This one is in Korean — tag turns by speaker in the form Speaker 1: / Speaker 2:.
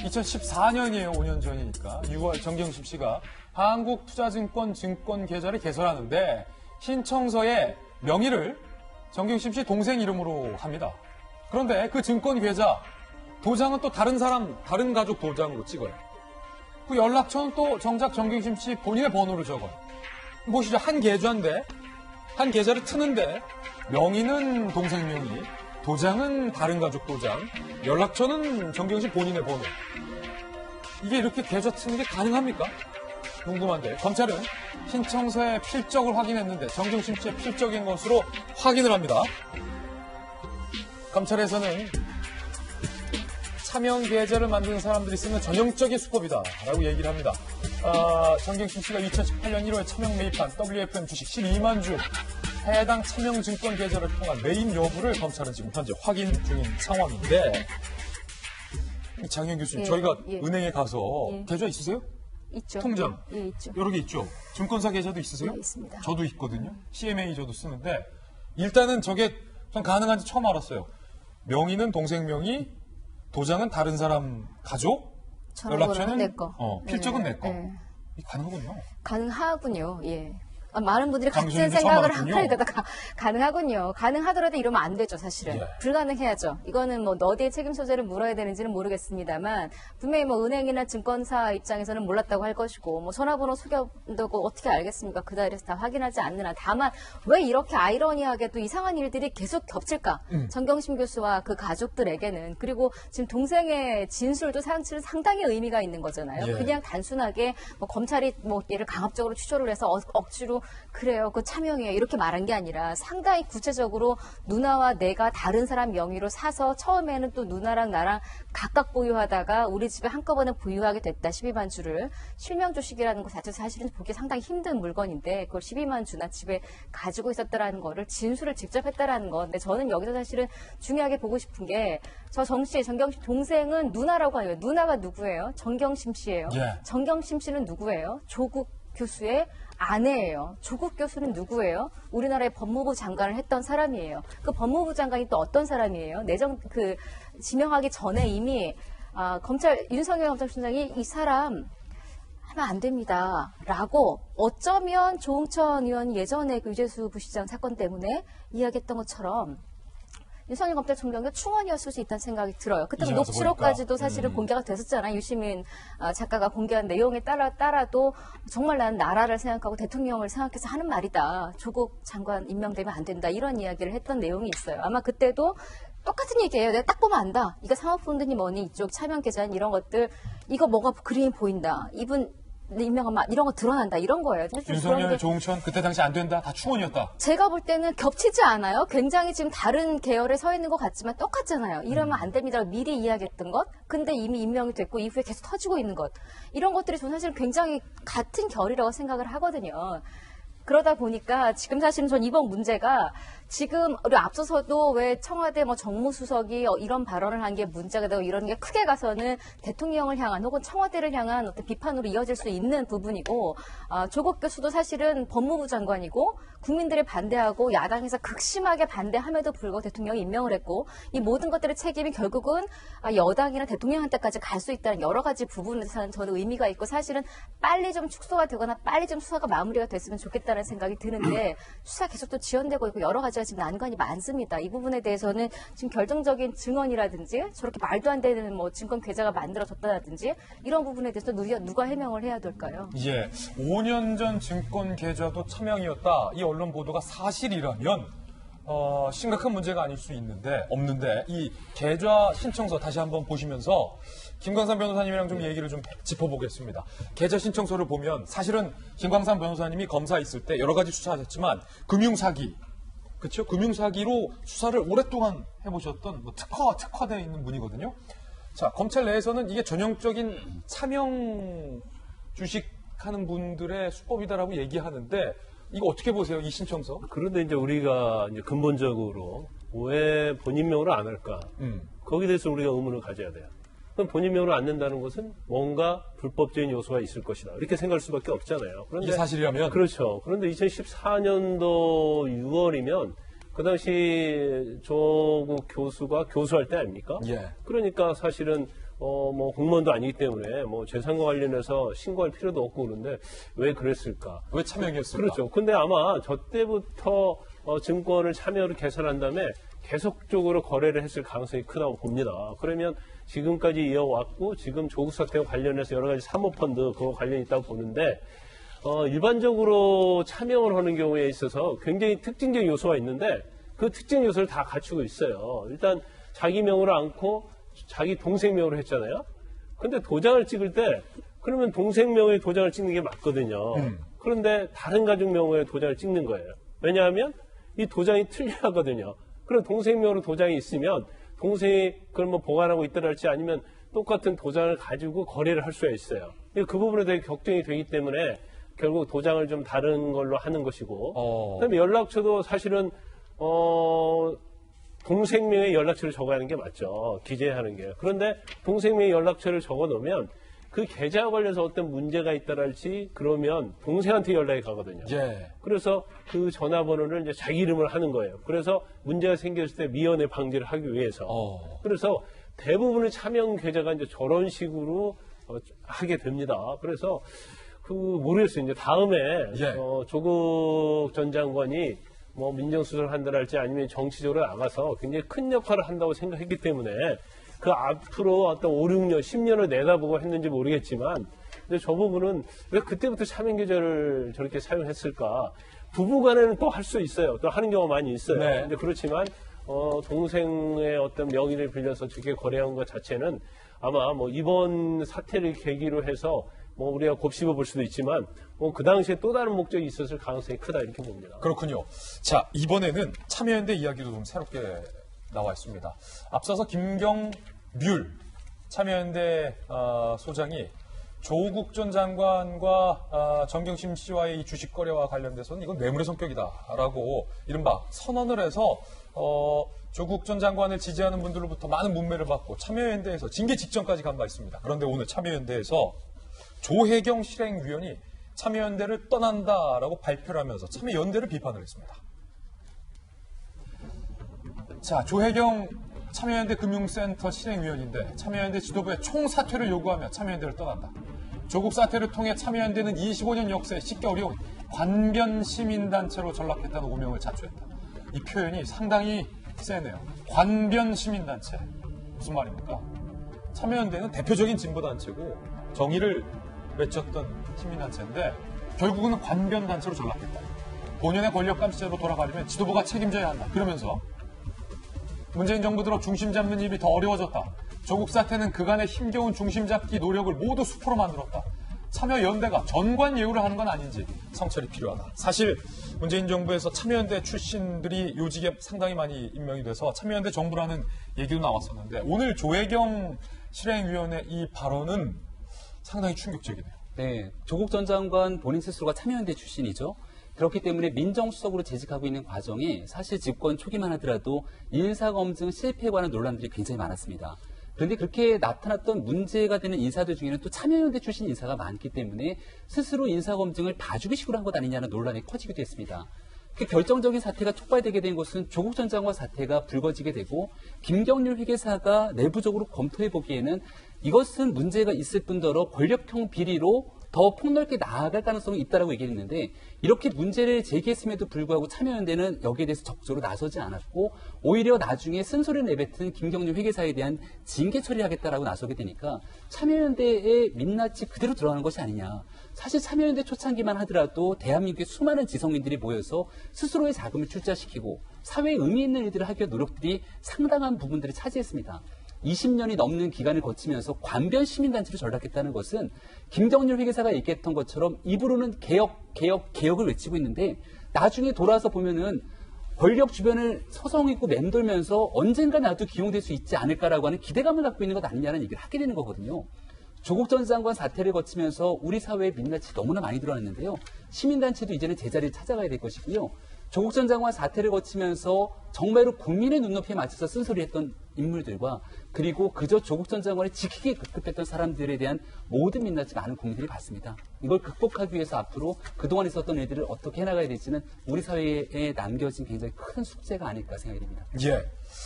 Speaker 1: 2014년이에요. 5년 전이니까. 6월 정경심 씨가 한국투자증권 증권계좌를 개설하는데 신청서에 명의를 정경심 씨 동생 이름으로 합니다. 그런데 그 증권계좌 도장은 또 다른 사람, 다른 가족 도장으로 찍어요. 그 연락처는 또 정작 정경심 씨 본인의 번호를 적어요. 보시죠. 한 계좌인데, 한 계좌를 트는데 명의는 동생 명의, 도장은 다른 가족 도장, 연락처는 정경심 본인의 번호. 이게 이렇게 계좌 트는 게 가능합니까? 궁금한데 검찰은 신청서의 필적을 확인했는데 정경심 씨의 필적인 것으로 확인을 합니다. 검찰에서는 차명 계좌를 만드는 사람들이 쓰는 전형적인 수법이다라고 얘기를 합니다. 정경심 씨가 2018년 1월 차명 매입한 WFM 주식 12만 주 해당 차명 증권 계좌를 통한 매입 여부를 검찰은 지금 현재 확인 중인 상황인데 장현 교수님, 저희가 은행에 가서 계좌 있으세요?
Speaker 2: 있죠.
Speaker 1: 통장?
Speaker 2: 예, 있죠.
Speaker 1: 여러 개 있죠. 증권사 계좌도 있으세요?
Speaker 2: 네, 있습니다.
Speaker 1: 저도 있거든요. CMA 저도 쓰는데 일단은 저게 전 가능한지 처음 알았어요. 명의는 동생 명의, 도장은 다른 사람 가족, 연락처는
Speaker 2: 내 거.
Speaker 1: 필적은
Speaker 2: 네,
Speaker 1: 내 거.
Speaker 2: 네.
Speaker 1: 가능하군요.
Speaker 2: 가능하군요. 예. 많은 분들이 같은
Speaker 1: 강수님도 처음
Speaker 2: 생각을
Speaker 1: 알았군요.
Speaker 2: 하니까 가능하군요. 가능하더라도 이러면 안 되죠, 사실은.
Speaker 1: 예.
Speaker 2: 불가능해야죠. 이거는 뭐 어디에 책임 소재를 물어야 되는지는 모르겠습니다만 분명히 뭐 은행이나 증권사 입장에서는 몰랐다고 할 것이고 뭐 전화번호 속여두고 어떻게 알겠습니까? 그 자리에서 다 확인하지 않는 한. 다만 왜 이렇게 아이러니하게 또 이상한 일들이 계속 겹칠까? 정경심 교수와 그 가족들에게는. 그리고 지금 동생의 진술도 사실은 상당히 의미가 있는 거잖아요.
Speaker 1: 예.
Speaker 2: 그냥 단순하게 뭐 검찰이 뭐 얘를 강압적으로 추조를 해서 억지로 그래요, 그 차명이에요 이렇게 말한 게 아니라 상당히 구체적으로 누나와 내가 다른 사람 명의로 사서 처음에는 또 누나랑 나랑 각각 보유하다가 우리 집에 한꺼번에 보유하게 됐다. 12만 주를. 실명 주식이라는 것 자체도 사실은 보기 상당히 힘든 물건인데 그걸 12만 주나 집에 가지고 있었다라는 거를 진술을 직접 했다라는 거. 근데 저는 여기서 사실은 중요하게 보고 싶은 게 저 정경심 동생은 누나라고 하요. 누나가 누구예요? 정경심 씨예요.
Speaker 1: 예.
Speaker 2: 정경심 씨는 누구예요? 조국 교수의 아내예요. 조국 교수는 누구예요? 우리나라의 법무부 장관을 했던 사람이에요. 그 법무부 장관이 또 어떤 사람이에요? 지명하기 전에 이미 윤석열 검찰총장이 이 사람 하면 안 됩니다. 라고 어쩌면 조응천 의원이 예전에 그 유재수 부시장 사건 때문에 이야기했던 것처럼 윤석열 검찰총장도 충원이었을 수 있다는 생각이 들어요. 그때 녹취록까지도 사실은 공개가 됐었잖아요. 유시민 작가가 공개한 내용에 따라도 정말 나는 나라를 생각하고 대통령을 생각해서 하는 말이다. 조국 장관 임명되면 안 된다. 이런 이야기를 했던 내용이 있어요. 아마 그때도 똑같은 얘기예요. 내가 딱 보면 안다. 이거 사모펀드니 뭐니 이쪽 차명 계좌니 이런 것들 이거 뭐가 그림이 보인다. 이분 임명한 이런 거 드러난다 이런 거예요.
Speaker 1: 윤석열, 조응천 그때 당시 안 된다. 다 충원이었다.
Speaker 2: 제가 볼 때는 겹치지 않아요. 굉장히 지금 다른 계열에 서 있는 것 같지만 똑같잖아요. 이러면 안 됩니다. 미리 이야기했던 것. 근데 이미 임명이 됐고 이후에 계속 터지고 있는 것. 이런 것들이 저는 사실 굉장히 같은 결이라고 생각을 하거든요. 그러다 보니까 지금 사실은 전 이번 문제가 지금 우리 앞서서도 왜 청와대 뭐 정무수석이 이런 발언을 한 게 문제가 되고 이런 게 크게 가서는 대통령을 향한 혹은 청와대를 향한 어떤 비판으로 이어질 수 있는 부분이고 조국 교수도 사실은 법무부 장관이고 국민들이 반대하고 야당에서 극심하게 반대함에도 불구하고 대통령이 임명을 했고 이 모든 것들의 책임이 결국은 여당이나 대통령한테까지 갈 수 있다는 여러 가지 부분에서는 저는 의미가 있고 사실은 빨리 좀 축소가 되거나 빨리 좀 수사가 마무리가 됐으면 좋겠다는 생각이 드는데 수사 계속 또 지연되고 있고 여러 가지가 지금 난관이 많습니다. 이 부분에 대해서는 지금 결정적인 증언이라든지 저렇게 말도 안 되는 뭐 증권 계좌가 만들어졌다든지 이런 부분에 대해서 누가 해명을 해야 될까요?
Speaker 1: 예, 5년 전 증권 계좌도 차명이었다. 이 언론 보도가 사실이라면 심각한 문제가 아닐 수 없는데 이 계좌 신청서 다시 한번 보시면서 김광삼 변호사님이랑 좀 얘기를 좀 짚어보겠습니다. 계좌 신청서를 보면 사실은 김광삼 변호사님이 검사에 있을 때 여러 가지 수사하셨지만 금융사기, 그렇죠? 금융사기로 수사를 오랫동안 해보셨던 특화되어 있는 분이거든요. 자, 검찰 내에서는 이게 전형적인 차명 주식하는 분들의 수법이다라고 얘기하는데 이거 어떻게 보세요, 이 신청서?
Speaker 3: 그런데 이제 우리가 이제 근본적으로 왜 본인명으로 안 할까? 거기에 대해서 우리가 의문을 가져야 돼요. 그럼 본인명으로 안 낸다는 것은 뭔가 불법적인 요소가 있을 것이다. 이렇게 생각할 수밖에 없잖아요. 그런데
Speaker 1: 이게 사실이라면?
Speaker 3: 그렇죠. 그런데 2014년도 6월이면 그 당시 조국 교수가 교수할 때 아닙니까?
Speaker 1: 예.
Speaker 3: 그러니까 사실은 뭐 공무원도 아니기 때문에 뭐 재산과 관련해서 신고할 필요도 없고 그런데 왜 그랬을까?
Speaker 1: 왜 차명이었을까?
Speaker 3: 그렇죠. 근데 아마 저 때부터 증권을 참여를 개설한 다음에 계속적으로 거래를 했을 가능성이 크다고 봅니다. 그러면 지금까지 이어왔고 지금 조국 사태와 관련해서 여러 가지 사모펀드 그거 관련이 있다고 보는데 일반적으로 차명을 하는 경우에 있어서 굉장히 특징적 요소가 있는데 그 특징 요소를 다 갖추고 있어요. 일단 자기 명으로 않고 자기 동생 명으로 했잖아요. 근데 도장을 찍을 때 그러면 동생 명의 도장을 찍는 게 맞거든요. 그런데 다른 가족 명의 도장을 찍는 거예요. 왜냐하면 이 도장이 틀려하거든요. 그럼 동생 명으로 도장이 있으면 동생이 그걸 뭐 보관하고 있더랄지 아니면 똑같은 도장을 가지고 거래를 할 수가 있어요. 그 부분에 대해 걱정이 되기 때문에 결국 도장을 좀 다른 걸로 하는 것이고 그다음에 연락처도 사실은 동생명의 연락처를 적어야 하는 게 맞죠. 기재하는 게. 그런데 동생명의 연락처를 적어 놓으면 그 계좌와 관련해서 어떤 문제가 있다랄지 그러면 동생한테 연락이 가거든요.
Speaker 1: 예.
Speaker 3: 그래서 그 전화번호를 이제 자기 이름을 하는 거예요. 그래서 문제가 생겼을 때 미연에 방지를 하기 위해서. 그래서 대부분의 차명 계좌가 이제 저런 식으로 하게 됩니다. 그래서 모르겠어요. 이제 다음에 조국 전 장관이 뭐 민정수석을 한다랄지 아니면 정치적으로 나가서 굉장히 큰 역할을 한다고 생각했기 때문에 그 앞으로 어떤 5, 6년, 10년을 내다보고 했는지 모르겠지만 근데 저 부분은 왜 그때부터 차명 계좌를 저렇게 사용했을까? 부부간에는 또 할 수 있어요. 또 하는 경우가 많이 있어요.
Speaker 1: 네.
Speaker 3: 근데 그렇지만 동생의 어떤 명의를 빌려서 저렇게 거래한 것 자체는 아마 뭐 이번 사태를 계기로 해서 뭐 우리가 곱씹어 볼 수도 있지만 뭐 그 당시에 또 다른 목적이 있었을 가능성이 크다 이렇게 봅니다.
Speaker 1: 그렇군요. 자, 이번에는 참여연대 이야기도 좀 새롭게 나와 있습니다. 앞서서 김경률 참여연대 소장이 조국 전 장관과 정경심 씨와의 이 주식 거래와 관련돼서는 이건 뇌물의 성격이다라고 이른바 선언을 해서 조국 전 장관을 지지하는 분들로부터 많은 문매를 받고 참여연대에서 징계 직전까지 간 바 있습니다. 그런데 오늘 참여연대에서 조혜경 실행위원이 참여연대를 떠난다라고 발표를 하면서 참여연대를 비판을 했습니다. 자, 조혜경 참여연대 금융센터 실행위원인데 참여연대 지도부의 총사퇴를 요구하며 참여연대를 떠난다. 조국 사태를 통해 참여연대는 25년 역사에 씻기 어려운 관변시민단체로 전락했다는 오명을 자초했다. 이 표현이 상당히 세네요. 관변시민단체. 무슨 말입니까? 참여연대는 대표적인 진보단체고 정의를 외쳤던 시민단체인데 결국은 관변단체로 전락했다. 본연의 권력 감시제로 돌아가려면 지도부가 책임져야 한다. 그러면서 문재인 정부 들어 중심 잡는 일이 더 어려워졌다. 조국 사태는 그간의 힘겨운 중심 잡기 노력을 모두 수포로 만들었다. 참여연대가 전관 예우를 하는 건 아닌지 성찰이 필요하다. 사실 문재인 정부에서 참여연대 출신들이 요직에 상당히 많이 임명이 돼서 참여연대 정부라는 얘기도 나왔었는데 오늘 조혜경 실행위원의 이 발언은 상당히 충격적이네요.
Speaker 4: 네, 조국 전 장관 본인 스스로가 참여연대 출신이죠. 그렇기 때문에 민정수석으로 재직하고 있는 과정에 사실 집권 초기만 하더라도 인사검증 실패에 관한 논란들이 굉장히 많았습니다. 그런데 그렇게 나타났던 문제가 되는 인사들 중에는 또 참여연대 출신 인사가 많기 때문에 스스로 인사검증을 봐주기 식으로 한 것 아니냐는 논란이 커지기도 했습니다. 그 결정적인 사태가 촉발되게 된 것은 조국 전 장관 사태가 불거지게 되고 김경률 회계사가 내부적으로 검토해 보기에는 이것은 문제가 있을 뿐더러 권력형 비리로 더 폭넓게 나아갈 가능성이 있다고 얘기했는데 이렇게 문제를 제기했음에도 불구하고 참여연대는 여기에 대해서 적극적으로 나서지 않았고 오히려 나중에 쓴소리를 내뱉은 김경률 회계사에 대한 징계 처리하겠다라고 나서게 되니까 참여연대의 민낯이 그대로 들어가는 것이 아니냐. 사실 참여연대 초창기만 하더라도 대한민국의 수많은 지성인들이 모여서 스스로의 자금을 출자시키고 사회에 의미 있는 일들을 하기 위한 노력들이 상당한 부분들을 차지했습니다. 20년이 넘는 기간을 거치면서 관변 시민단체로 전락했다는 것은 김경률 회계사가 얘기했던 것처럼 입으로는 개혁을 외치고 있는데 나중에 돌아서 보면은 권력 주변을 서성이고 맴돌면서 언젠가 나도 기용될 수 있지 않을까라고 하는 기대감을 갖고 있는 것 아니냐는 얘기를 하게 되는 거거든요. 조국 전 장관 사태를 거치면서 우리 사회에 민낯이 너무나 많이 드러났는데요. 시민단체도 이제는 제자리를 찾아가야 될 것이고요. 조국 전 장관 사태를 거치면서 정말로 국민의 눈높이에 맞춰서 쓴소리했던 인물들과 그리고 그저 조국 전 장관을 지키기에 급급했던 사람들에 대한 모든 민낯이 많은 국민들이 봤습니다. 이걸 극복하기 위해서 앞으로 그동안 있었던 일들을 어떻게 해나가야 될지는 우리 사회에 남겨진 굉장히 큰 숙제가 아닐까 생각이 됩니다.
Speaker 1: 예.